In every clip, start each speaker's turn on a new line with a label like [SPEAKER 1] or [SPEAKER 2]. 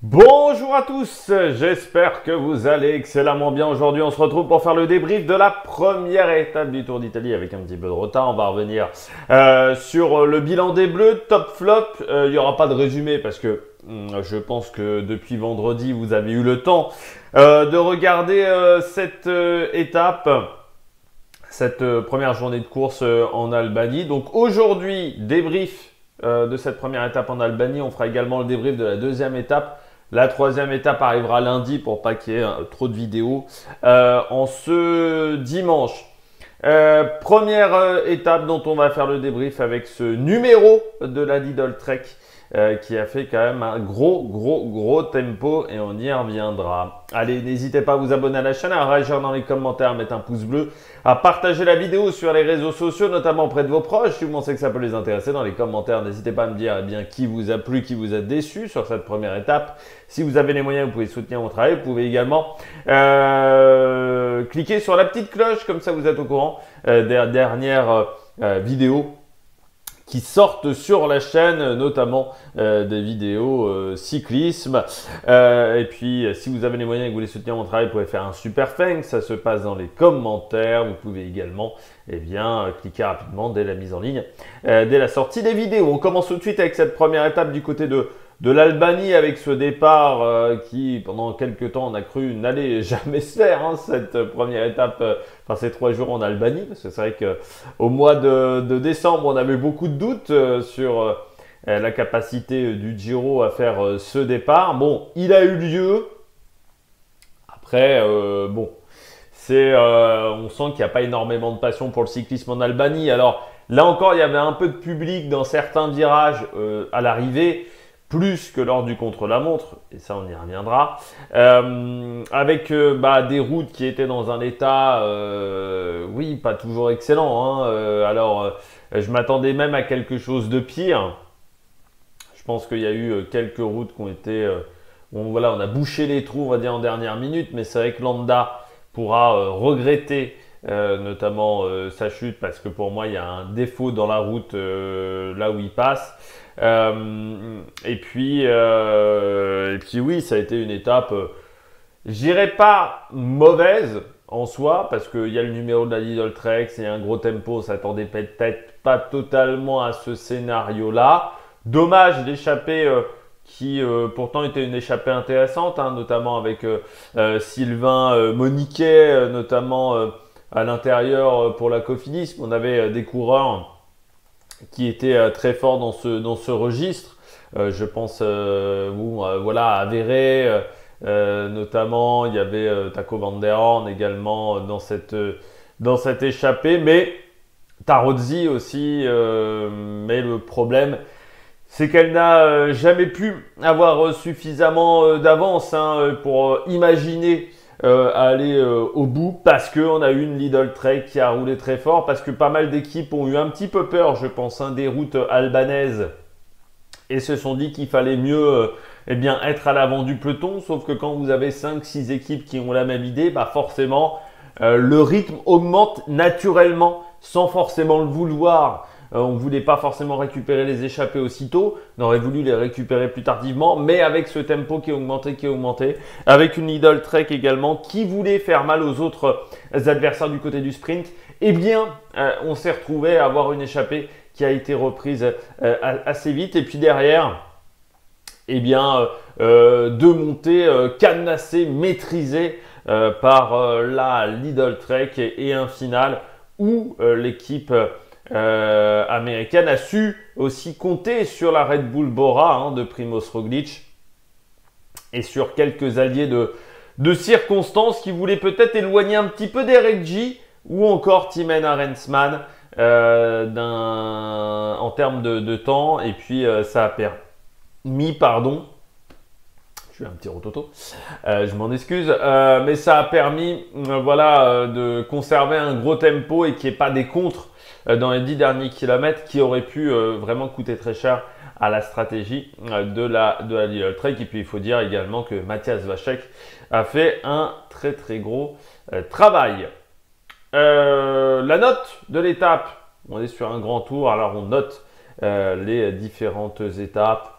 [SPEAKER 1] Bonjour à tous, j'espère que vous allez excellemment bien. Aujourd'hui, on se retrouve pour faire le débrief de la première étape du Tour d'Italie avec un petit peu de retard. On va revenir sur le bilan des Bleus, top flop. Il n'y aura pas de résumé parce que je pense que depuis vendredi, vous avez eu le temps de regarder cette étape. Cette première journée de course en Albanie. Donc aujourd'hui, débrief de cette première étape en Albanie. On fera également le débrief de la deuxième étape. La troisième étape arrivera lundi pour pas qu'il y ait trop de vidéos en ce dimanche. Première étape dont on va faire le débrief avec ce numéro de la Lidl Trek qui a fait quand même un gros tempo et on y reviendra. Allez, n'hésitez pas à vous abonner à la chaîne, à réagir dans les commentaires, à mettre un pouce bleu, à partager la vidéo sur les réseaux sociaux, notamment auprès de vos proches. Si vous pensez que ça peut les intéresser, dans les commentaires, n'hésitez pas à me dire qui vous a plu, qui vous a déçu sur cette première étape. Si vous avez les moyens, vous pouvez soutenir mon travail. Vous pouvez également cliquer sur la petite cloche, comme ça vous êtes au courant des dernières vidéos qui sortent sur la chaîne, notamment des vidéos cyclisme. Et puis, si vous avez les moyens et que vous voulez soutenir mon travail, vous pouvez faire un super thanks. Ça se passe dans les commentaires. Vous pouvez également cliquer rapidement dès la mise en ligne, dès la sortie des vidéos. On commence tout de suite avec cette première étape du côté de l'Albanie avec ce départ qui, pendant quelques temps, on a cru n'allait jamais se faire, cette première étape, ces 3 jours en Albanie. Parce que c'est vrai qu'au mois de décembre, on avait beaucoup de doutes sur la capacité du Giro à faire ce départ. Bon, il a eu lieu. Après, on sent qu'il n'y a pas énormément de passion pour le cyclisme en Albanie. Alors, là encore, il y avait un peu de public dans certains virages à l'arrivée, plus que lors du contre-la-montre, et ça on y reviendra, avec des routes qui étaient dans un état, pas toujours excellent. Je m'attendais même à quelque chose de pire. Je pense qu'il y a eu quelques routes qui ont été, on a bouché les trous, on va dire en dernière minute, mais c'est vrai que Landa pourra regretter notamment sa chute, parce que pour moi il y a un défaut dans la route là où il passe. Et puis oui, ça a été une étape, je dirais pas mauvaise en soi, parce qu'il y a le numéro de la Lidl Trek, c'est un gros tempo, on s'attendait peut-être pas totalement à ce scénario-là. Dommage d'échapper qui pourtant était une échappée intéressante, notamment avec Sylvain Moniquet, notamment à l'intérieur pour la Cofidis. On avait des coureurs qui étaient très forts dans ce registre. Je pense à Verret, notamment. Il y avait Taco Van Der Horn également dans cette échappée. Mais Tarozzi aussi. Mais le problème, c'est qu'elle n'a jamais pu avoir suffisamment d'avance pour imaginer aller au bout, parce qu'on a eu une Lidl Trek qui a roulé très fort, parce que pas mal d'équipes ont eu un petit peu peur, je pense, des routes albanaises, et se sont dit qu'il fallait mieux être à l'avant du peloton. Sauf que quand vous avez 5-6 équipes qui ont la même idée, forcément le rythme augmente naturellement sans forcément le vouloir. On ne voulait pas forcément récupérer les échappées aussitôt, on aurait voulu les récupérer plus tardivement, mais avec ce tempo qui est augmenté, avec une Lidl Trek également qui voulait faire mal aux autres adversaires du côté du sprint, on s'est retrouvé à avoir une échappée qui a été reprise assez vite. Et puis derrière, deux montées cadenassées, maîtrisées par la Lidl Trek et un final où l'équipe américaine a su aussi compter sur la Red Bull Bora de Primož Roglič et sur quelques alliés de circonstances qui voulaient peut-être éloigner un petit peu d'Eric J ou encore Thymen Arensman en termes de temps. Et puis ça a permis, je suis un petit rototo, je m'en excuse, mais ça a permis de conserver un gros tempo et qu'il n'y ait pas des contres dans les 10 derniers kilomètres qui auraient pu vraiment coûter très cher à la stratégie de la Lidl Trek. Et puis il faut dire également que Matthias Vachek a fait un très gros travail. La note de l'étape, on est sur un grand tour, alors on note les différentes étapes.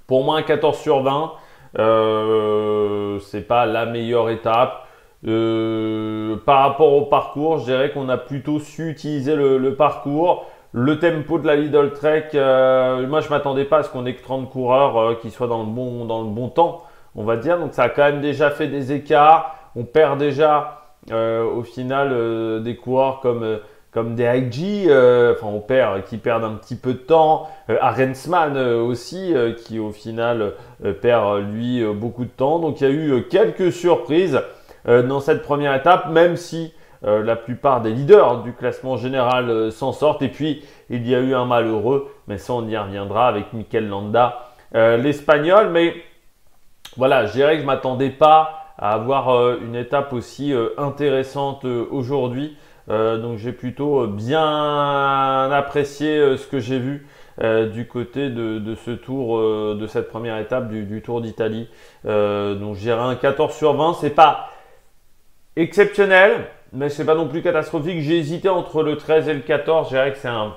[SPEAKER 1] Pour moi, un 14 sur 20. C'est pas la meilleure étape. Par rapport au parcours, je dirais qu'on a plutôt su utiliser le parcours. Le tempo de la Lidl Trek, moi je m'attendais pas à ce qu'on ait que 30 coureurs qui soient dans le bon temps, on va dire. Donc ça a quand même déjà fait des écarts. On perd déjà au final des coureurs comme des IG, qui perdent un petit peu de temps. Arensman aussi, qui au final perd lui beaucoup de temps. Donc il y a eu quelques surprises dans cette première étape, même si la plupart des leaders du classement général s'en sortent. Et puis, il y a eu un malheureux, mais ça, on y reviendra avec Mikel Landa, l'Espagnol. Mais voilà, je dirais que je ne m'attendais pas à avoir une étape aussi intéressante aujourd'hui. Donc, j'ai plutôt bien apprécié ce que j'ai vu du côté de ce tour, de cette première étape du Tour d'Italie. Donc, je dirais un 14 sur 20. C'est pas exceptionnel, mais c'est pas non plus catastrophique. J'ai hésité entre le 13 et le 14. Je dirais que c'est un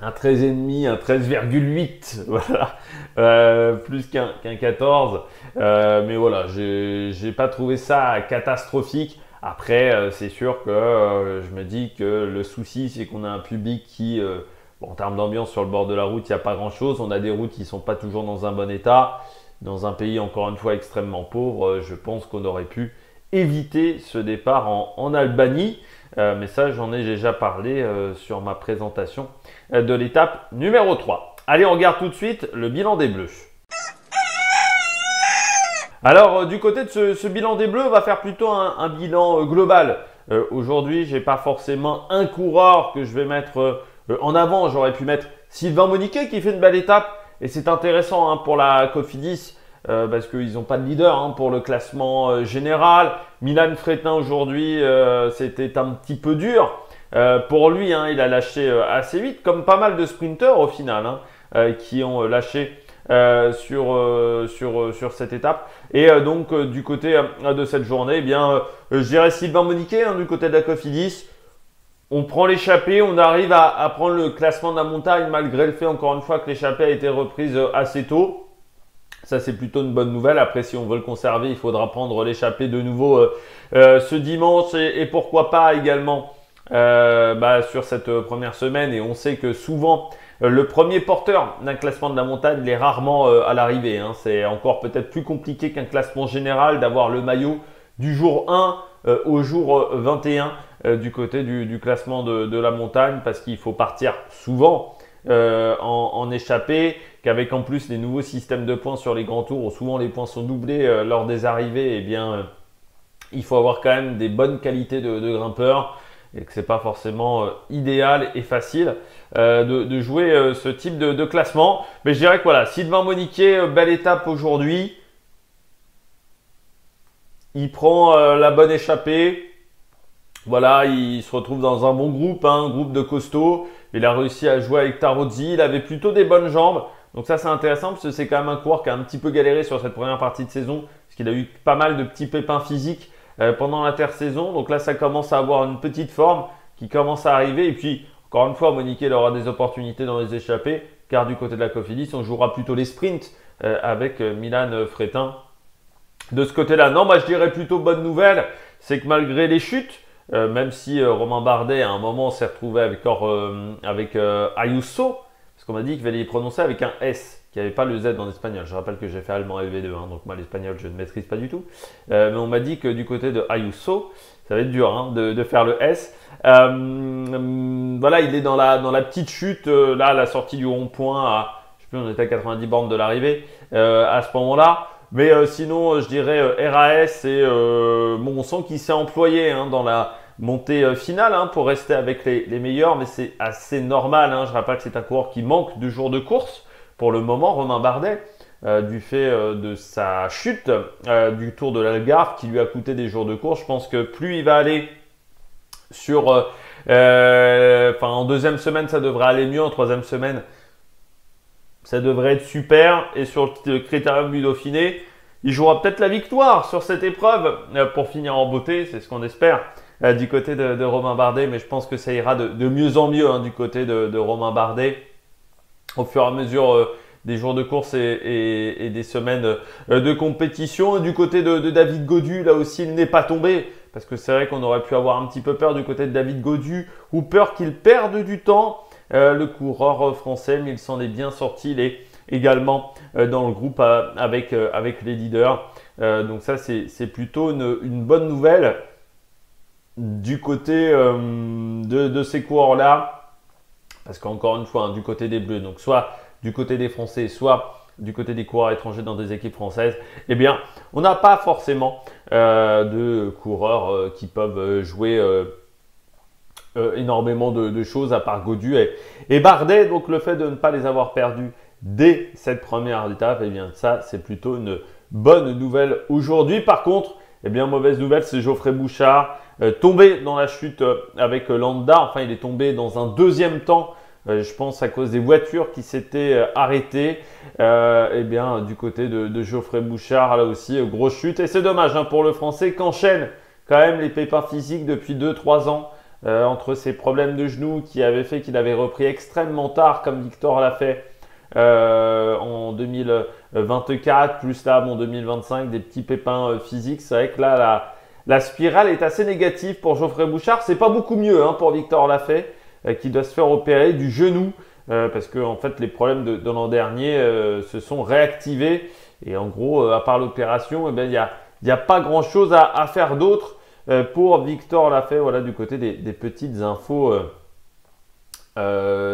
[SPEAKER 1] 13,5, un 13,8. Voilà. Plus qu'un 14. Mais voilà, j'ai pas trouvé ça catastrophique. Après, c'est sûr que je me dis que le souci, c'est qu'on a un public qui, en termes d'ambiance sur le bord de la route, il n'y a pas grand-chose. On a des routes qui ne sont pas toujours dans un bon état. Dans un pays, encore une fois, extrêmement pauvre, je pense qu'on aurait pu éviter ce départ en Albanie. Mais ça, j'en ai déjà parlé sur ma présentation de l'étape numéro 3. Allez, on regarde tout de suite le bilan des Bleus. Alors, du côté de ce bilan des Bleus, on va faire plutôt un bilan global. Aujourd'hui, je n'ai pas forcément un coureur que je vais mettre en avant. J'aurais pu mettre Sylvain Moniquet qui fait une belle étape. Et c'est intéressant pour la Cofidis. Parce qu'ils n'ont pas de leader pour le classement général. Milan Fretin aujourd'hui, c'était un petit peu dur. Pour lui, il a lâché assez vite, comme pas mal de sprinteurs au final, qui ont lâché sur cette étape. Et donc, du côté de cette journée, eh bien, je dirais Sylvain Moniquet, du côté de la Cofidis. On prend l'échappée, on arrive à prendre le classement de la montagne, malgré le fait, encore une fois, que l'échappée a été reprise assez tôt. Ça, c'est plutôt une bonne nouvelle. Après, si on veut le conserver, il faudra prendre l'échappée de nouveau ce dimanche et pourquoi pas également sur cette première semaine. Et on sait que souvent, le premier porteur d'un classement de la montagne, il est rarement à l'arrivée. C'est encore peut-être plus compliqué qu'un classement général d'avoir le maillot du jour 1 au jour 21 du côté du classement de la montagne parce qu'il faut partir souvent en échappée, qu'avec en plus les nouveaux systèmes de points sur les grands tours où souvent les points sont doublés lors des arrivées, eh bien il faut avoir quand même des bonnes qualités de grimpeur et que c'est pas forcément idéal et facile de jouer ce type de classement. Mais je dirais que voilà, Sylvain Moniquet, belle étape aujourd'hui. Il prend la bonne échappée. Voilà, il se retrouve dans un bon groupe, un groupe de costauds. Il a réussi à jouer avec Tarozzi. Il avait plutôt des bonnes jambes. Donc ça, c'est intéressant parce que c'est quand même un coureur qui a un petit peu galéré sur cette première partie de saison. Parce qu'il a eu pas mal de petits pépins physiques pendant l'intersaison. Donc là, ça commence à avoir une petite forme qui commence à arriver. Et puis, encore une fois, Moniquet il aura des opportunités dans les échappées. Car du côté de la Cofidis, on jouera plutôt les sprints avec Milan Fretin. De ce côté-là, non, moi je dirais plutôt bonne nouvelle. C'est que malgré les chutes, même si Romain Bardet à un moment s'est retrouvé avec Ayuso, parce qu'on m'a dit qu'il fallait y prononcer avec un S, qu'il n'y avait pas le Z en espagnol. Je rappelle que j'ai fait allemand LV2, donc moi l'espagnol je ne maîtrise pas du tout. Mais on m'a dit que du côté de Ayuso, ça va être dur de faire le S. Voilà, il est dans la petite chute, là à la sortie du rond-point, je sais plus, on était à 90 bornes de l'arrivée à ce moment-là. Mais sinon, je dirais RAS et on sent qu'il s'est employé dans la montée finale pour rester avec les meilleurs, mais c'est assez normal. Je rappelle que c'est un coureur qui manque de jours de course pour le moment, Romain Bardet, du fait de sa chute du Tour de l'Algarve qui lui a coûté des jours de course. Je pense que plus il va aller sur… en deuxième semaine, ça devrait aller mieux. En troisième semaine, ça devrait être super. Et sur le Critérium du Dauphiné, il jouera peut-être la victoire sur cette épreuve pour finir en beauté. C'est ce qu'on espère du côté de Romain Bardet. Mais je pense que ça ira de mieux en mieux du côté de Romain Bardet au fur et à mesure des jours de course et des semaines de compétition. Du côté de David Gaudu, là aussi, il n'est pas tombé. Parce que c'est vrai qu'on aurait pu avoir un petit peu peur du côté de David Gaudu ou peur qu'il perde du temps. Le coureur français, mais il s'en est bien sorti. Il est également dans le groupe avec les leaders. Donc ça, c'est plutôt une bonne nouvelle du côté de ces coureurs-là. Parce qu'encore une fois, du côté des Bleus, donc soit du côté des Français, soit du côté des coureurs étrangers dans des équipes françaises, eh bien, on n'a pas forcément de coureurs qui peuvent jouer énormément de choses à part Gaudu et Bardet. Donc, le fait de ne pas les avoir perdus dès cette première étape, eh bien, ça, c'est plutôt une bonne nouvelle aujourd'hui. Par contre, eh bien, mauvaise nouvelle, c'est Geoffrey Bouchard tombé dans la chute avec Landa. Enfin, il est tombé dans un deuxième temps. Je pense à cause des voitures qui s'étaient arrêtées. Eh bien, du côté de Geoffrey Bouchard, là aussi, grosse chute. Et c'est dommage pour le Français qu'enchaîne quand même les pépins physiques depuis 2-3 ans. Entre ses problèmes de genoux qui avaient fait qu'il avait repris extrêmement tard, comme Victor l'a fait en 2024, plus là, en 2025, des petits pépins physiques. C'est vrai que là, la spirale est assez négative pour Geoffrey Bouchard. C'est pas beaucoup mieux pour Victor Lafay, qui doit se faire opérer du genou parce que en fait les problèmes de l'an dernier se sont réactivés et en gros à part l'opération, eh bien, il n'y a pas grand chose à faire d'autre pour Victor Lafay. Voilà, du côté des petites infos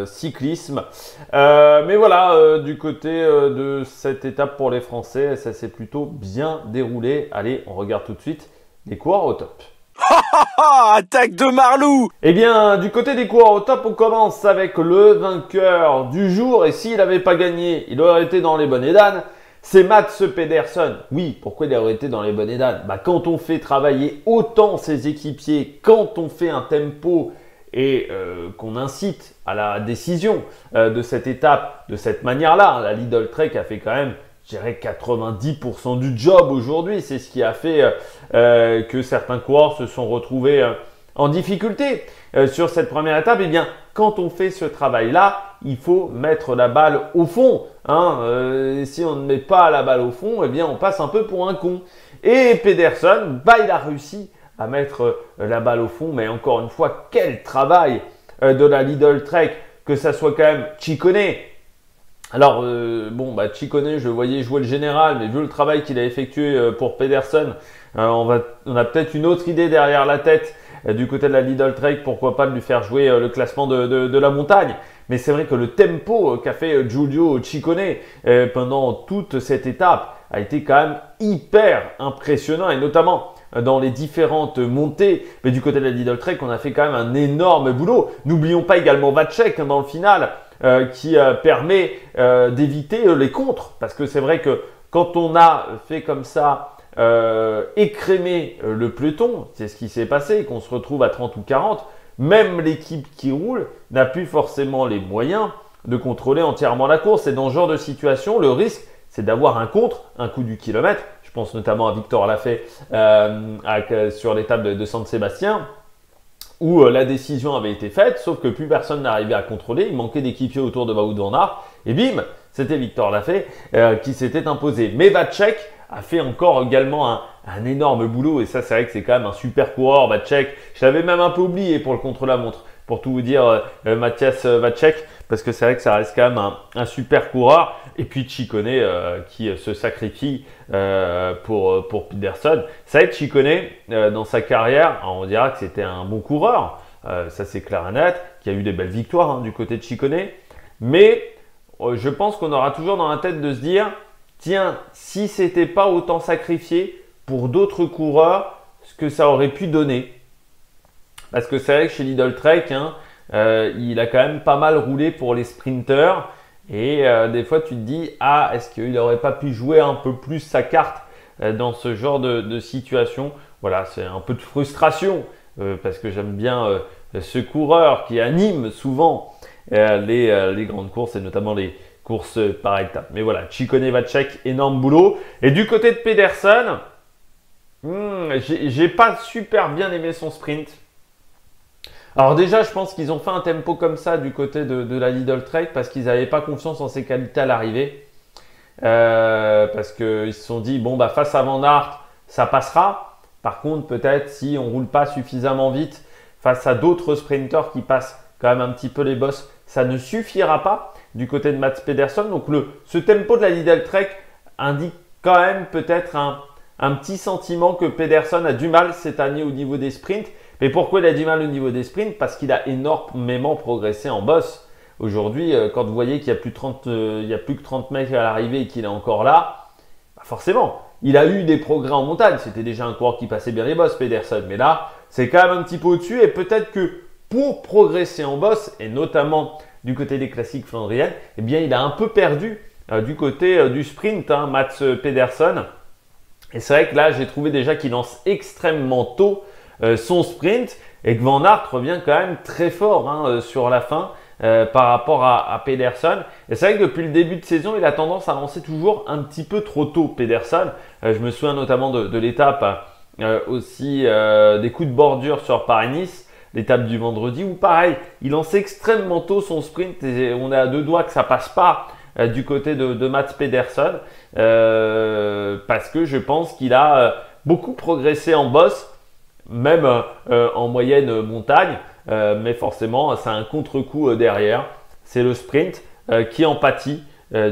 [SPEAKER 1] cyclisme. Mais voilà, du côté de cette étape pour les Français, ça s'est plutôt bien déroulé. Allez, on regarde tout de suite les coureurs au top.
[SPEAKER 2] Attaque de Marlou!
[SPEAKER 1] Eh bien, du côté des coureurs au top, on commence avec le vainqueur du jour. Et s'il n'avait pas gagné, il aurait été dans les bonnets d'âne. C'est Mats Pedersen. Oui, pourquoi il aurait été dans les bonnets d'âne? Quand on fait travailler autant ses équipiers, quand on fait un tempo et qu'on incite à la décision de cette étape de cette manière-là, la Lidl Trek a fait quand même, je dirais, 90% du job aujourd'hui. C'est ce qui a fait que certains coureurs se sont retrouvés en difficulté sur cette première étape. Eh bien, quand on fait ce travail-là, il faut mettre la balle au fond. Si on ne met pas la balle au fond, eh bien, on passe un peu pour un con. Et Pedersen, il a réussi à mettre la balle au fond. Mais encore une fois, quel travail de la Lidl Trek, que ça soit quand même Ciccone. Alors, Ciccone, je le voyais jouer le général, mais vu le travail qu'il a effectué pour Pedersen, on a peut-être une autre idée derrière la tête du côté de la Lidl Trek, pourquoi pas de lui faire jouer le classement de la montagne. Mais c'est vrai que le tempo qu'a fait Giulio Ciccone pendant toute cette étape a été quand même hyper impressionnant, et notamment dans les différentes montées. Mais du côté de la Lidl Trek, on a fait quand même un énorme boulot. N'oublions pas également Vacek dans le final, qui permet d'éviter les contres. Parce que c'est vrai que quand on a fait comme ça écrémer le peloton, c'est ce qui s'est passé, qu'on se retrouve à 30 ou 40, même l'équipe qui roule n'a plus forcément les moyens de contrôler entièrement la course. Et dans ce genre de situation, le risque, c'est d'avoir un contre, un coup du kilomètre. Je pense notamment à Victor Lafay sur l'étape de San Sébastien, où la décision avait été faite, sauf que plus personne n'arrivait à contrôler. Il manquait d'équipiers autour de Wout van Aert. Et bim, c'était Victor Lafay qui s'était imposé. Mais Vacek a fait encore également un énorme boulot. Et ça, c'est vrai que c'est quand même un super coureur, Vacek. Je l'avais même un peu oublié pour le contre-la-montre, pour tout vous dire, Mathias Vacek, parce que c'est vrai que ça reste quand même un super coureur. Et puis Ciccone qui se sacrifie pour Pedersen. Ça va être Ciccone dans sa carrière, on dira que c'était un bon coureur, ça c'est clair et net, qui a eu des belles victoires du côté de Ciccone. Mais je pense qu'on aura toujours dans la tête de se dire, tiens, si c'était pas autant sacrifié pour d'autres coureurs, ce que ça aurait pu donner. Parce que c'est vrai que chez Lidl Trek, il a quand même pas mal roulé pour les sprinters. Et des fois, tu te dis, est-ce qu'il n'aurait pas pu jouer un peu plus sa carte dans ce genre de situation? Voilà, c'est un peu de frustration parce que j'aime bien ce coureur qui anime souvent les grandes courses et notamment les courses par étapes. Mais voilà, Ciccone, Vacek, énorme boulot. Et du côté de Pedersen, j'ai pas super bien aimé son sprint. Alors déjà, je pense qu'ils ont fait un tempo comme ça du côté de la Lidl Trek parce qu'ils n'avaient pas confiance en ses qualités à l'arrivée. Parce qu'ils se sont dit, bon, bah, face à Van Aert, ça passera. Par contre, peut-être si on ne roule pas suffisamment vite face à d'autres sprinters qui passent quand même un petit peu les bosses, ça ne suffira pas du côté de Mats Pedersen. Donc ce tempo de la Lidl Trek indique quand même peut-être un petit sentiment que Pedersen a du mal cette année au niveau des sprints. Mais pourquoi il a du mal au niveau des sprints? Parce qu'il a énormément progressé en boss. Aujourd'hui, quand vous voyez qu'il n'y a plus que 30 mètres à l'arrivée et qu'il est encore là, bah forcément, il a eu des progrès en montagne. C'était déjà un coureur qui passait bien les bosses, Pedersen. Mais là, c'est quand même un petit peu au-dessus. Et peut-être que pour progresser en boss, et notamment du côté des classiques flandriennes, eh bien, il a un peu perdu du côté du sprint, hein, Mats Pedersen. Et c'est vrai que là, j'ai trouvé déjà qu'il lance extrêmement tôt son sprint et que Van Aert revient quand même très fort hein, sur la fin. Par rapport à Pedersen. Et c'est vrai que depuis le début de saison, il a tendance à lancer toujours un petit peu trop tôt, Pedersen. Je me souviens notamment de l'étape aussi des coups de bordure sur Paris-Nice, l'étape du vendredi, où pareil, il lance extrêmement tôt son sprint et on est à deux doigts que ça passe pas du côté de Mats Pedersen parce que je pense qu'il a beaucoup progressé en boss, même en moyenne montagne. Mais forcément, ça a un contre-coup derrière. C'est le sprint qui en pâtit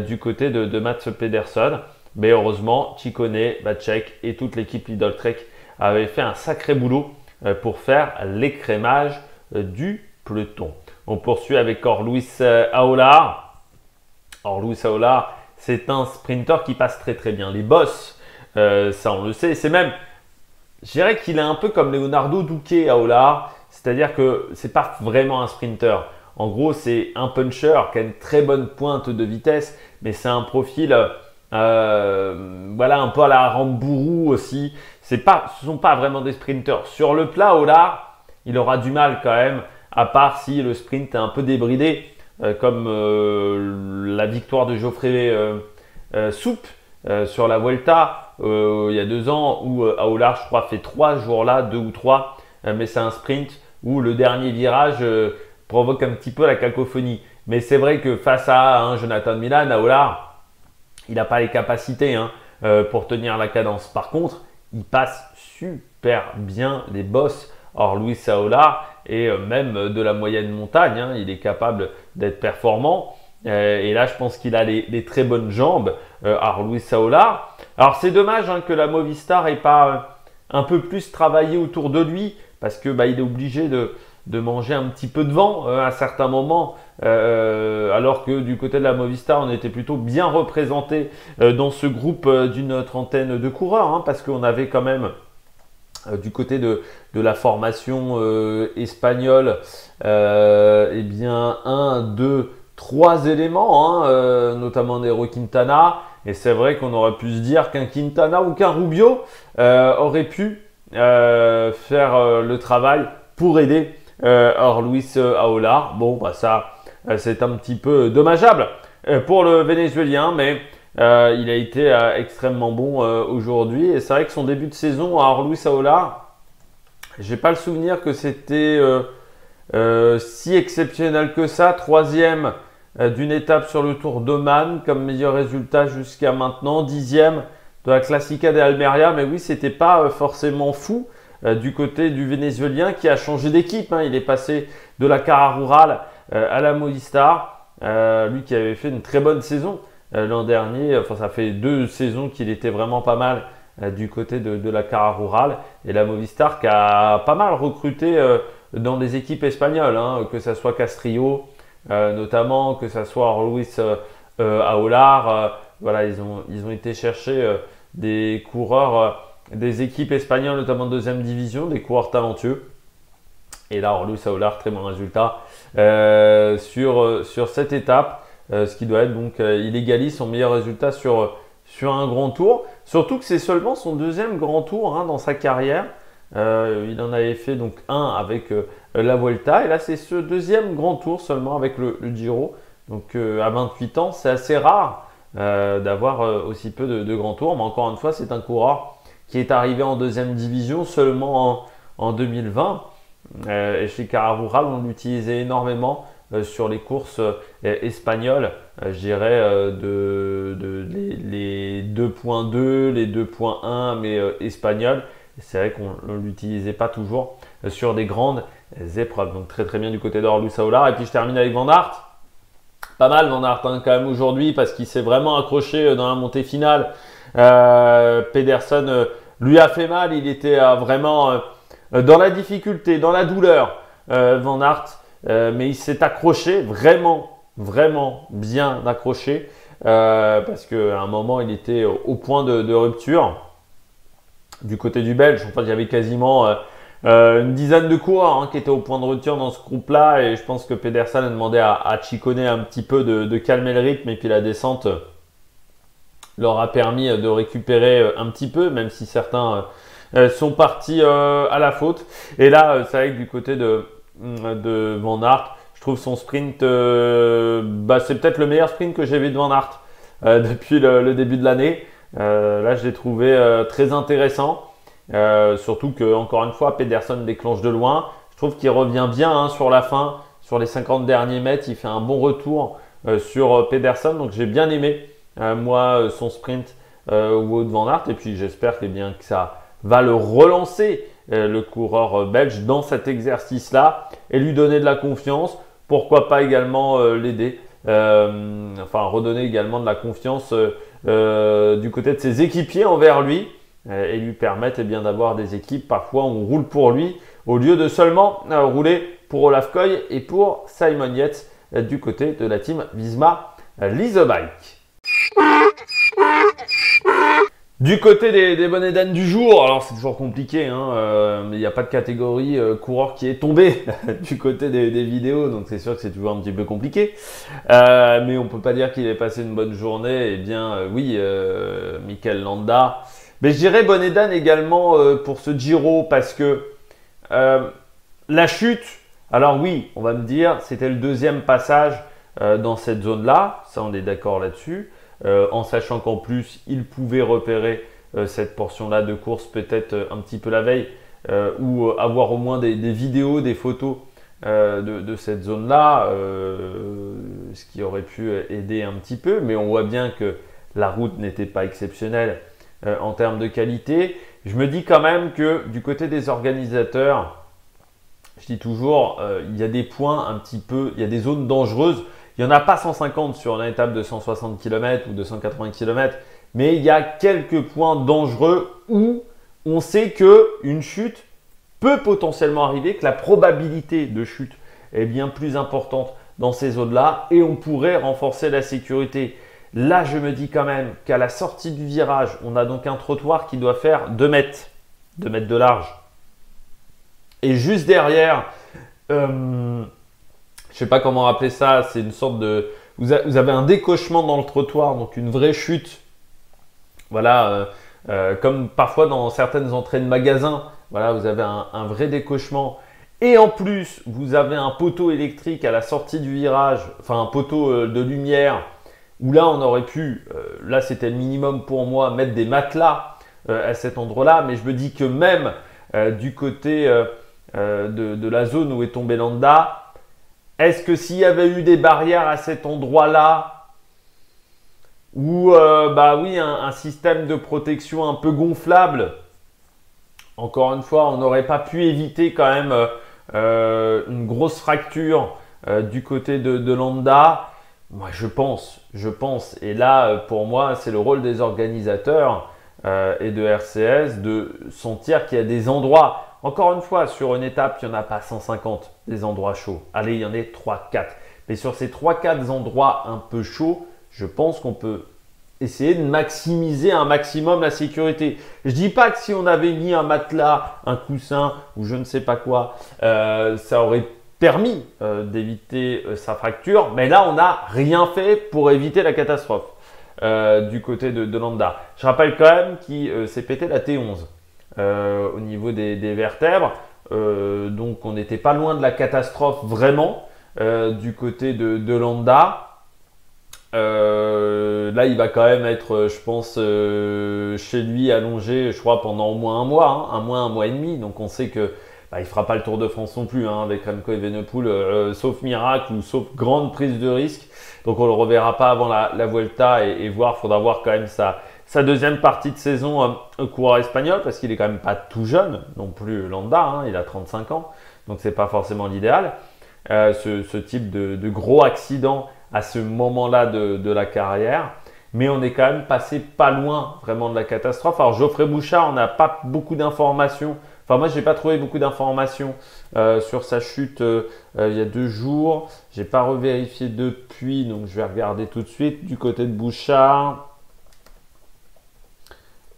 [SPEAKER 1] du côté de Mats Pedersen. Mais heureusement, Ciccone, Vacek et toute l'équipe Lidl Trek avaient fait un sacré boulot pour faire l'écrémage du peloton. On poursuit avec Orluis Aolar. Orluis Aolar, c'est un sprinter qui passe très très bien les bosses. Ça, on le sait. C'est même, je dirais qu'il est un peu comme Leonardo Duque Aolar. C'est-à-dire que ce n'est pas vraiment un sprinter. En gros, c'est un puncher qui a une très bonne pointe de vitesse, mais c'est un profil voilà, un peu à la Rambourou aussi. Ce ne sont pas vraiment des sprinters. Sur le plat, Aolar, il aura du mal quand même, à part si le sprint est un peu débridé, comme la victoire de Geoffrey Soupe sur la Vuelta il y a 2 ans, où Aolar, je crois, fait 3 jours là, 2 ou 3, mais c'est un sprint où le dernier virage provoque un petit peu la cacophonie. Mais c'est vrai que face à Jonathan Milan, Aolar, il n'a pas les capacités pour tenir la cadence. Par contre, il passe super bien les bosses. Orluis Aolar et même de la moyenne montagne, il est capable d'être performant. Et là, je pense qu'il a les très bonnes jambes, Orluis Aolar. Alors, c'est dommage que la Movistar n'ait pas un peu plus travaillé autour de lui, parce que il est obligé de manger un petit peu de vent à certains moments, alors que du côté de la Movistar, on était plutôt bien représenté dans ce groupe d'une trentaine de coureurs, parce qu'on avait quand même du côté de la formation espagnole, eh bien 1, 2, 3 éléments, notamment Nairo Quintana. Et c'est vrai qu'on aurait pu se dire qu'un Quintana ou qu'un Rubio aurait pu faire le travail pour aider Orluis Aolar. Bon, ça, c'est un petit peu dommageable pour le Vénézuélien, mais il a été extrêmement bon aujourd'hui. Et c'est vrai que son début de saison à Orluis Aolar, j'ai pas le souvenir que c'était si exceptionnel que ça. 3e d'une étape sur le Tour d'Oman comme meilleur résultat jusqu'à maintenant. 10e de la Classica de Almeria, mais oui, c'était pas forcément fou du côté du Vénézuélien qui a changé d'équipe. Il est passé de la Cara Rural à la Movistar. Lui qui avait fait une très bonne saison l'an dernier. Enfin, ça fait 2 saisons qu'il était vraiment pas mal du côté de la Cara Rural. Et la Movistar qui a pas mal recruté dans des équipes espagnoles, que ce soit Castrillo, notamment, que ce soit Orluis Aolar. Voilà, ils ont été chercher des coureurs des équipes espagnoles, notamment de 2e division, des coureurs talentueux. Et là, Orluis Aolar, très bon résultat sur cette étape, ce qui doit être donc, il égalise son meilleur résultat sur un grand tour. Surtout que c'est seulement son 2e grand tour dans sa carrière. Il en avait fait donc un avec la Vuelta, et là c'est ce 2e grand tour seulement avec le Giro. Donc à 28 ans, c'est assez rare d'avoir aussi peu de grands tours, mais encore une fois, c'est un coureur qui est arrivé en 2e division seulement en 2020. Et chez Cararural, on l'utilisait énormément sur les courses espagnoles. Je dirais les 2.2, les 2.1, mais espagnols. C'est vrai qu'on ne l'utilisait pas toujours sur des grandes épreuves. Donc très très bien du côté d'Orlu Saolar. Et puis je termine avec Van Aert. Pas mal Van Aert quand même aujourd'hui parce qu'il s'est vraiment accroché dans la montée finale. Pedersen lui a fait mal. Il était vraiment dans la difficulté, dans la douleur, Van Aert. Mais il s'est accroché vraiment, vraiment bien accroché parce qu'à un moment il était au point de rupture. Du côté du Belge, en fait, il y avait quasiment une dizaine de coureurs qui étaient au point de rupture dans ce groupe-là. Et je pense que Pedersen a demandé à Ciccone un petit peu de calmer le rythme. Et puis la descente leur a permis de récupérer un petit peu, même si certains sont partis à la faute. Et là, c'est vrai que du côté de Van Aert, je trouve son sprint, c'est peut-être le meilleur sprint que j'ai vu de Van Aert depuis le début de l'année. Là, je l'ai trouvé très intéressant. Surtout que, encore une fois, Pedersen déclenche de loin. Je trouve qu'il revient bien sur la fin, sur les 50 derniers mètres. Il fait un bon retour sur Pedersen. Donc, j'ai bien aimé, moi, son sprint Wout van Aert. Et puis, j'espère que ça va le relancer, le coureur belge, dans cet exercice-là et lui donner de la confiance. Pourquoi pas également l'aider, redonner également de la confiance du côté de ses équipiers envers lui et lui permettre d'avoir des équipes parfois où on roule pour lui au lieu de seulement rouler pour Olaf Koy et pour Simon Yates du côté de la team Visma Lease a Bike. Du côté des bonnets d'âne du jour, alors c'est toujours compliqué, mais il n'y a pas de catégorie coureur qui est tombé du côté des vidéos, donc c'est sûr que c'est toujours un petit peu compliqué. Mais on ne peut pas dire qu'il ait passé une bonne journée. Eh bien, oui, Mikel Landa. Mais je dirais bonnet d'âne également pour ce Giro parce que la chute, alors oui, on va me dire, c'était le deuxième passage dans cette zone-là, ça on est d'accord là-dessus. En sachant qu'en plus, il pouvait repérer cette portion-là de course peut-être un petit peu la veille ou avoir au moins des vidéos, des photos de cette zone-là, ce qui aurait pu aider un petit peu. Mais on voit bien que la route n'était pas exceptionnelle en termes de qualité. Je me dis quand même que du côté des organisateurs, je dis toujours, il y a des points un petit peu, il y a des zones dangereuses. Il n'y en a pas 150 sur une étape de 160 km ou de 180 km, mais il y a quelques points dangereux où on sait qu'une chute peut potentiellement arriver, que la probabilité de chute est bien plus importante dans ces zones-là et on pourrait renforcer la sécurité. Là, je me dis quand même qu'à la sortie du virage, on a donc un trottoir qui doit faire 2 mètres, 2 mètres de large. Et juste derrière, je ne sais pas comment appeler ça, c'est une sorte de… Vous avez un décochement dans le trottoir, donc une vraie chute. Voilà, comme parfois dans certaines entrées de magasins, voilà, vous avez un vrai décochement. Et en plus, vous avez un poteau électrique à la sortie du virage, enfin un poteau de lumière, où là on aurait pu, là c'était le minimum pour moi, mettre des matelas à cet endroit-là. Mais je me dis que même du côté de la zone où est tombé Landa, est-ce que s'il y avait eu des barrières à cet endroit-là, ou oui, un système de protection un peu gonflable, encore une fois, on n'aurait pas pu éviter quand même une grosse fracture du côté de Landa. Moi, je pense. Et là, pour moi, c'est le rôle des organisateurs et de RCS de sentir qu'il y a des endroits. Encore une fois, sur une étape, il n'y en a pas 150 des endroits chauds. Allez, il y en a 3-4. Mais sur ces 3-4 endroits un peu chauds, je pense qu'on peut essayer de maximiser un maximum la sécurité. Je ne dis pas que si on avait mis un matelas, un coussin ou je ne sais pas quoi, ça aurait permis d'éviter sa fracture. Mais là, on n'a rien fait pour éviter la catastrophe du côté de Landa. Je rappelle quand même qu'il s'est pété la T11. Au niveau des vertèbres. Donc on n'était pas loin de la catastrophe vraiment du côté de Landa. Là il va quand même être, je pense, chez lui allongé, je crois, pendant au moins un mois et demi. Donc on sait que il fera pas le Tour de France non plus hein, avec Remco Evenepoel, sauf miracle ou sauf grande prise de risque. Donc on le reverra pas avant la Vuelta et faudra voir quand même sa deuxième partie de saison coureur espagnol parce qu'il est quand même pas tout jeune non plus Landa, hein, il a 35 ans, donc c'est pas forcément l'idéal. Ce type de gros accident à ce moment-là de la carrière. Mais on est quand même passé pas loin vraiment de la catastrophe. Alors Geoffrey Bouchard, on n'a pas beaucoup d'informations. Enfin moi, j'ai pas trouvé beaucoup d'informations sur sa chute il y a 2 jours. J'ai pas revérifié depuis, donc je vais regarder tout de suite du côté de Bouchard.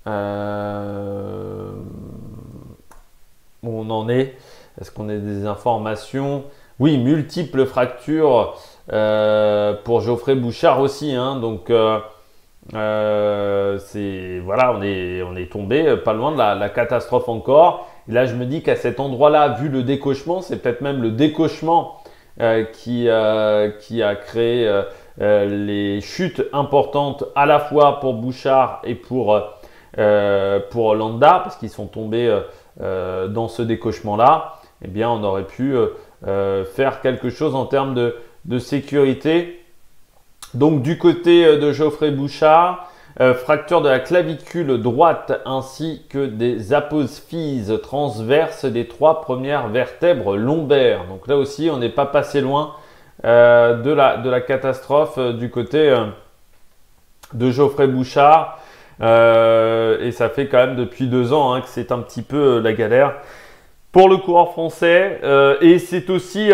[SPEAKER 1] Où on en est? Est-ce qu'on a des informations? Oui, multiples fractures pour Geoffrey Bouchard aussi. Hein, donc voilà, on est tombé pas loin de la catastrophe encore. Et là, je me dis qu'à cet endroit-là, vu le décochement, c'est peut-être même le décochement qui a créé les chutes importantes à la fois pour Bouchard et pour Landa, parce qu'ils sont tombés dans ce décochement-là. Eh bien, on aurait pu faire quelque chose en termes de sécurité. Donc du côté de Geoffrey Bouchard, fracture de la clavicule droite ainsi que des apophyses transverses des 3 premières vertèbres lombaires. Donc là aussi, on n'est pas passé loin de la catastrophe du côté de Geoffrey Bouchard. Et ça fait quand même depuis 2 ans hein, que c'est un petit peu la galère pour le coureur français. Et c'est aussi...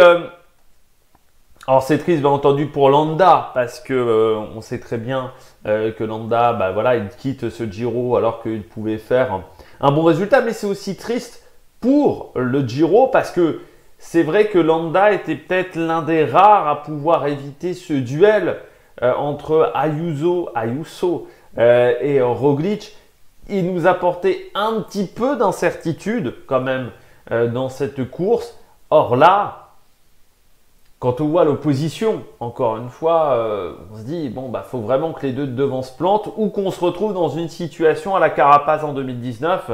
[SPEAKER 1] alors c'est triste bien entendu pour Landa parce que on sait très bien que Landa, voilà, il quitte ce Giro alors qu'il pouvait faire un bon résultat. Mais c'est aussi triste pour le Giro parce que c'est vrai que Landa était peut-être l'un des rares à pouvoir éviter ce duel entre Ayuso et Roglic. Il nous apportait un petit peu d'incertitude quand même dans cette course. Or là, quand on voit l'opposition, encore une fois, on se dit bon faut vraiment que les deux de devant se plantent ou qu'on se retrouve dans une situation à la Carapaz en 2019,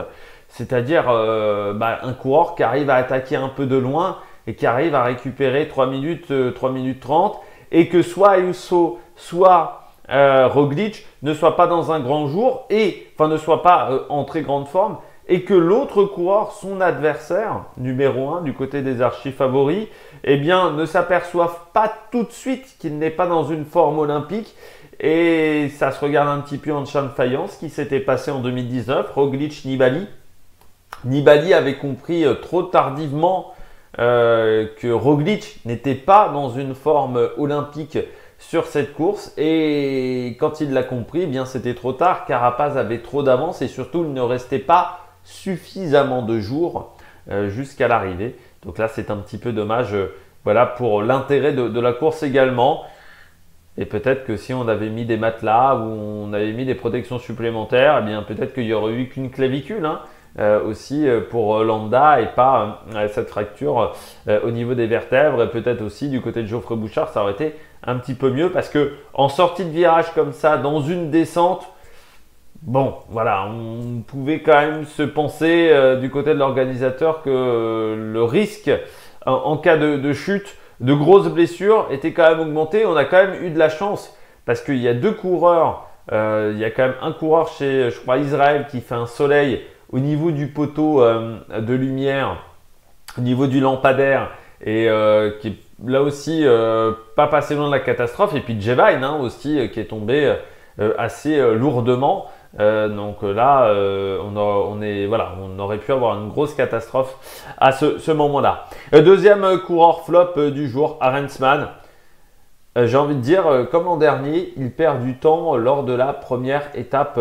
[SPEAKER 1] c'est-à-dire un coureur qui arrive à attaquer un peu de loin et qui arrive à récupérer 3 minutes 30 et que soit Ayuso, soit Roglic ne soit pas dans un grand jour ne soit pas en très grande forme et que l'autre coureur, son adversaire, numéro 1 du côté des archi-favoris, eh bien, ne s'aperçoivent pas tout de suite qu'il n'est pas dans une forme olympique. Et ça se regarde un petit peu en champ de faïence, ce qui s'était passé en 2019, Roglic-Nibali. Nibali avait compris trop tardivement que Roglic n'était pas dans une forme olympique sur cette course. Et quand il l'a compris, eh bien c'était trop tard. Carapaz avait trop d'avance et surtout, il ne restait pas suffisamment de jours jusqu'à l'arrivée. Donc là, c'est un petit peu dommage voilà, pour l'intérêt de la course également. Et peut-être que si on avait mis des matelas ou on avait mis des protections supplémentaires, eh bien peut-être qu'il n'y aurait eu qu'une clavicule aussi pour Landa et pas cette fracture au niveau des vertèbres. Et peut-être aussi du côté de Geoffrey Bouchard, ça aurait été un petit peu mieux parce que en sortie de virage comme ça, dans une descente, bon, voilà, on pouvait quand même se penser du côté de l'organisateur que le risque en cas de chute, de grosses blessures était quand même augmenté. On a quand même eu de la chance parce qu'il y a 2 coureurs. Il y a quand même un coureur chez, je crois, Israël qui fait un soleil au niveau du poteau de lumière, au niveau du lampadaire et qui est là aussi pas passé loin de la catastrophe. Et puis Jevain aussi qui est tombé assez lourdement. Donc là, on aurait pu avoir une grosse catastrophe à ce moment-là. Deuxième coureur flop du jour, Arensman. J'ai envie de dire, comme l'an dernier, il perd du temps lors de la première étape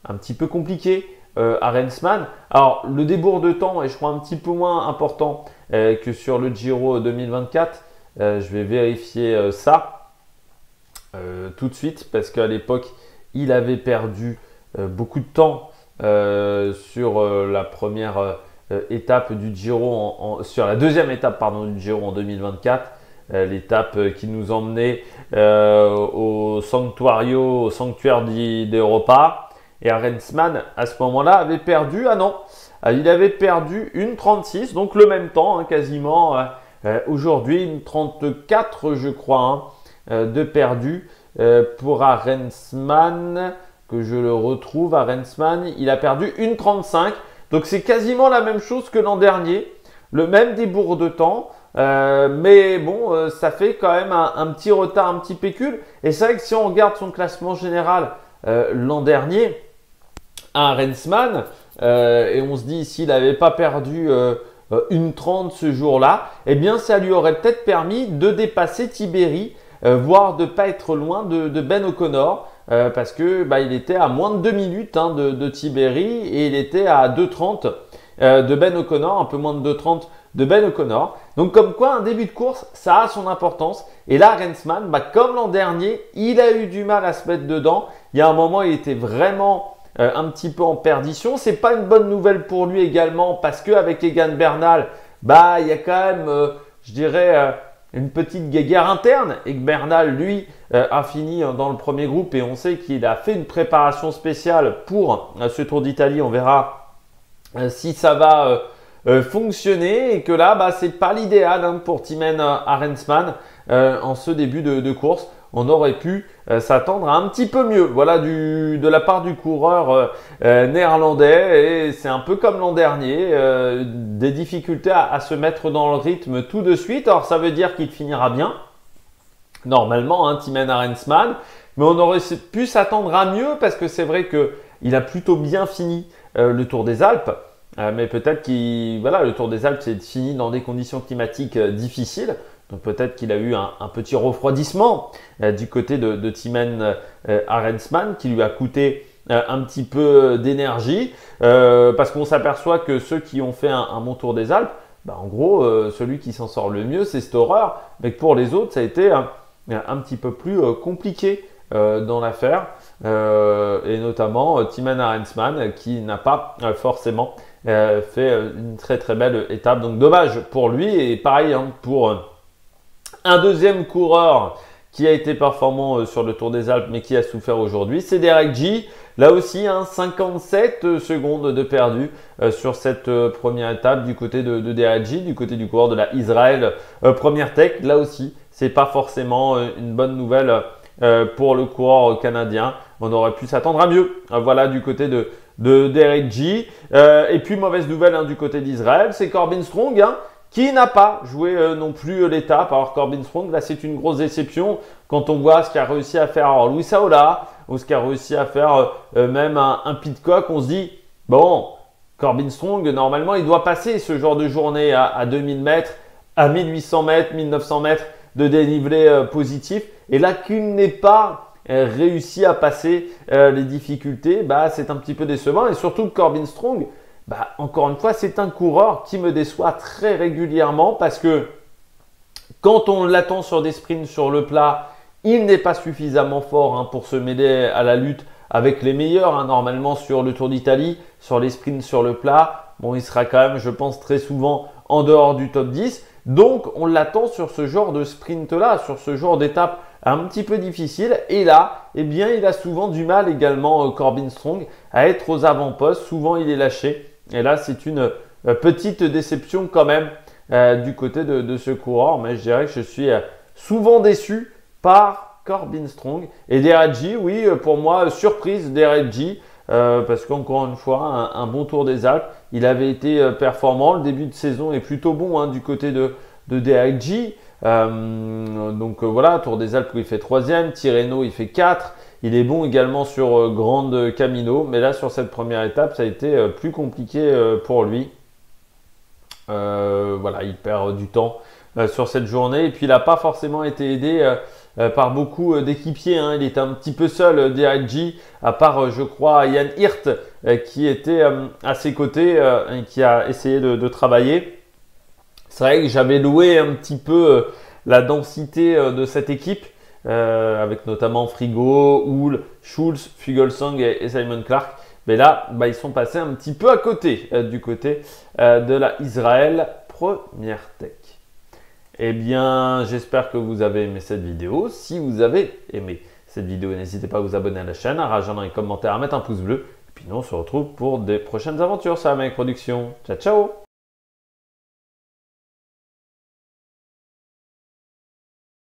[SPEAKER 1] un petit peu compliquée, Arensman. Alors, le débours de temps est, je crois, un petit peu moins important que sur le Giro 2024. Je vais vérifier ça tout de suite parce qu'à l'époque, il avait perdu beaucoup de temps sur la première étape du Giro, sur la deuxième étape du Giro en 2024, l'étape qui nous emmenait au sanctuaire d'Europa. Et Arensman, à ce moment-là, avait perdu, ah non, il avait perdu une 36, donc le même temps, hein, quasiment. Aujourd'hui, une 34, je crois, hein, de perdu pour Arensman, que je le retrouve. Arensman, il a perdu une 35, donc c'est quasiment la même chose que l'an dernier, le même débours de temps. Mais bon, ça fait quand même un petit retard, un petit pécule. Et c'est vrai que si on regarde son classement général l'an dernier, à Arensman, et on se dit s'il n'avait pas perdu une 30 ce jour-là, eh bien ça lui aurait peut-être permis de dépasser Tiberi, voire de ne pas être loin de Ben O'Connor, parce que il était à moins de 2 minutes hein, de Tiberi et il était à 2,30 de Ben O'Connor, un peu moins de 2,30 de Ben O'Connor. Donc comme quoi un début de course, ça a son importance. Et là, Arensman, comme l'an dernier, il a eu du mal à se mettre dedans. Il y a un moment, il était vraiment un petit peu en perdition. C'est pas une bonne nouvelle pour lui également parce qu'avec Egan Bernal, il y a quand même, je dirais, une petite guéguerre interne. Et que Bernal, lui, a fini dans le premier groupe et on sait qu'il a fait une préparation spéciale pour ce Tour d'Italie. On verra si ça va fonctionner et que là, c'est pas l'idéal hein, pour Thymen Arensman en ce début de course. On aurait pu s'attendre à un petit peu mieux, voilà, de la part du coureur néerlandais. Et c'est un peu comme l'an dernier, des difficultés à se mettre dans le rythme tout de suite. Alors ça veut dire qu'il finira bien, normalement, hein, Thymen Arensman, mais on aurait pu s'attendre à mieux parce que c'est vrai qu'il a plutôt bien fini le Tour des Alpes. Mais peut-être le Tour des Alpes s'est fini dans des conditions climatiques difficiles. Donc peut-être qu'il a eu un petit refroidissement du côté de Thymen Arensman qui lui a coûté un petit peu d'énergie. Parce qu'on s'aperçoit que ceux qui ont fait un bon Tour des Alpes, en gros, celui qui s'en sort le mieux, c'est Storer. Mais que pour les autres, ça a été un petit peu plus compliqué dans l'affaire. Et notamment Thymen Arensman qui n'a pas forcément fait une très très belle étape. Donc dommage pour lui et pareil hein, pour un deuxième coureur qui a été performant sur le Tour des Alpes mais qui a souffert aujourd'hui, c'est Derek G. Là aussi, 57 secondes de perdu sur cette première étape du côté de Derek G, du côté du coureur de la Israel Première Tech. Là aussi, c'est pas forcément une bonne nouvelle pour le coureur canadien. On aurait pu s'attendre à mieux. Voilà du côté de Derek G. Et puis mauvaise nouvelle hein, du côté d'Israël, c'est Corbin Strong hein, qui n'a pas joué non plus l'étape. Alors Corbin Strong, là c'est une grosse déception quand on voit ce qu'a réussi à faire Luis Saola ou ce qu'a réussi à faire même un Pidcock. On se dit, bon, Corbin Strong, normalement il doit passer ce genre de journée à 2000 mètres, à 1800 mètres, 1900 mètres de dénivelé positif. Et là qu'il n'ait pas réussi à passer les difficultés, c'est un petit peu décevant. Et surtout que Corbin Strong, encore une fois, c'est un coureur qui me déçoit très régulièrement parce que quand on l'attend sur des sprints sur le plat, il n'est pas suffisamment fort hein, pour se mêler à la lutte avec les meilleurs. Hein, normalement sur le Tour d'Italie, sur les sprints sur le plat, bon, il sera quand même, je pense, très souvent en dehors du top 10. Donc, on l'attend sur ce genre de sprint-là, sur ce genre d'étape un petit peu difficile. Et là, eh bien, il a souvent du mal également, Corbin Strong, à être aux avant-postes. Souvent, il est lâché. Et là, c'est une petite déception quand même du côté de ce coureur. Mais je dirais que je suis souvent déçu par Corbin Strong. Et Derek G, oui, pour moi, surprise Derek G. Parce qu'encore une fois, un bon Tour des Alpes. Il avait été performant. Le début de saison est plutôt bon hein, du côté de Derek G. Donc voilà, Tour des Alpes où il fait 3e. Tirreno, il fait 4. Il est bon également sur Grande Camino. Mais là, sur cette première étape, ça a été plus compliqué pour lui. Voilà, il perd du temps sur cette journée. Et puis, il n'a pas forcément été aidé par beaucoup d'équipiers. Hein. Il était un petit peu seul, Derek G, à part, je crois, Jan Hirt, qui était à ses côtés et qui a essayé de travailler. C'est vrai que j'avais loué un petit peu la densité de cette équipe, avec notamment Frigo, Hull, Schulz, Fuglsang et Simon Clark. Mais là, ils sont passés un petit peu à côté, du côté de la Israel Première Tech. Eh bien, j'espère que vous avez aimé cette vidéo. Si vous avez aimé cette vidéo. N'hésitez pas à vous abonner à la chaîne, à réagir dans les commentaires, à mettre un pouce bleu. Et puis nous, on se retrouve pour des prochaines aventures sur Amérique Production. Ciao, ciao!